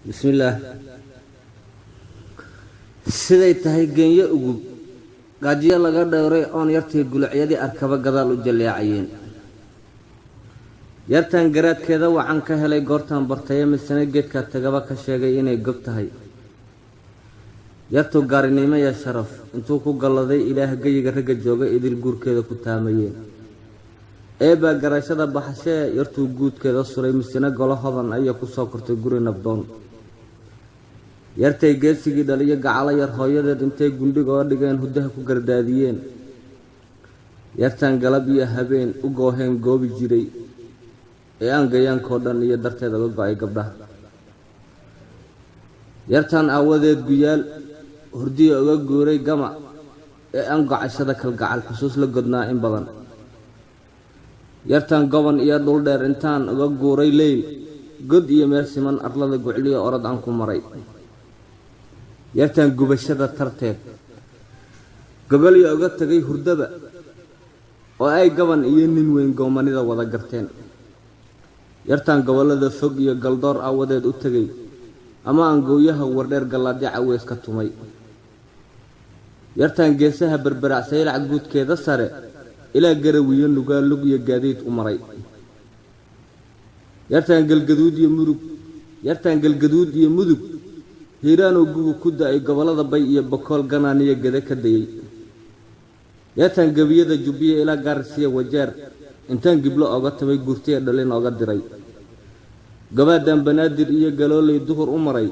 بسم الله siday tahay geenyo ugu gaajiya laga dhawray oon yartii gulciyadii arkaba gadaal u jaleecayeen yartan garaadkeeda wacan ka helay goortan bartay misana geedka tagaba ka sheegay inay gob tahay yartu gaarinimo ya sharaf intuu ku galaday ilaah gayiga raga jooga idil guurkeeda ku taamayeen eeba garashada baxashee yartu guudkeeda suray misana golo hodan ayaa ku soo kortay guri nabdoon yartay geesigii dhaliyo gacala yar hooyadeed intay gundhiga oo dhigeen hudaha ku gardaadiyeen yartan galab iyo habeen u gooheen goobi jiray ee aan gayaankoo dhan iyo darteeda uga go'ay gabdhaha yartan aawadeed guyaal hurdiya uga guuray gama ee aan gocashada kalgacal xusuus la godnaa in badan yartan goban iyo dhul dheer intaan uga guuray leyl god iyo meel siman arlada gucliyo orod aan ku maray yartan gubashada tarteed gobol uga tagay hurdaba oo ay gaban iyo nin weyn goomanida wada garteen yartan gobolada fog iyo galdoor aawadeed u tagay ama aan gooyaha wardheer galaadya caweys ka tumay yartan geesaha berberacsay lacag guudkeeda sare ilaa garawiyo nugaa lug iyo gaadiid u maray yartan galgaduud iyo mudug hiiraanoo gugu ku da'ay gobolada bay iyo bokool ganaaniyo gada ka dayay yartan gabiyada jubbiya ilaa gaarsiya wajeer intaan giblo oga tabay guurtiya dhalin oga diray gabaadan banaadir iyo galoolay duhur u maray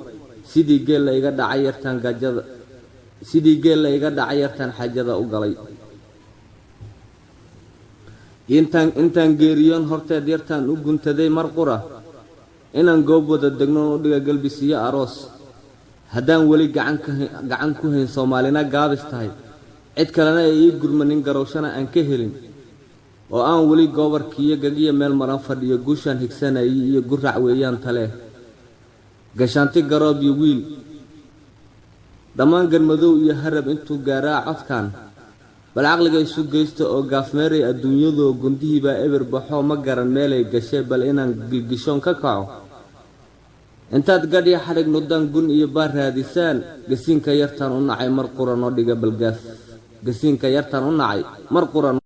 sidii geel la iga dhacay yartan xaajada u galay intaan geeriyoon horteed yartan u guntaday mar qura inaan goob wada degno u dhiga galbis iyo aroos haddaan weli gacan ku hayn soomaalina gaabis tahay cid kalena ay ii gurmanin garowshana aan ka helin oo aan weli goobarkiiyo gagiya meel maran fadhiyo guushaan higsanayay iyo gurac weeyaan talee gashaanti garoob iyo wiil dhammaan garmadow iyo harab intuu gaaraa codkan bal caqliga isu geysta oo gaafmeeray adduunyadoo gundihiibaa eber baxoo ma garan meelay gashay bal inaan gilgishoon ka kaco intaad gadhiya xadhig nudaan gun iyo baar raadisaan gasiinka yartan u nacay mar quran oo dhiga balgaaf gasiinka yartan u nacay mar quran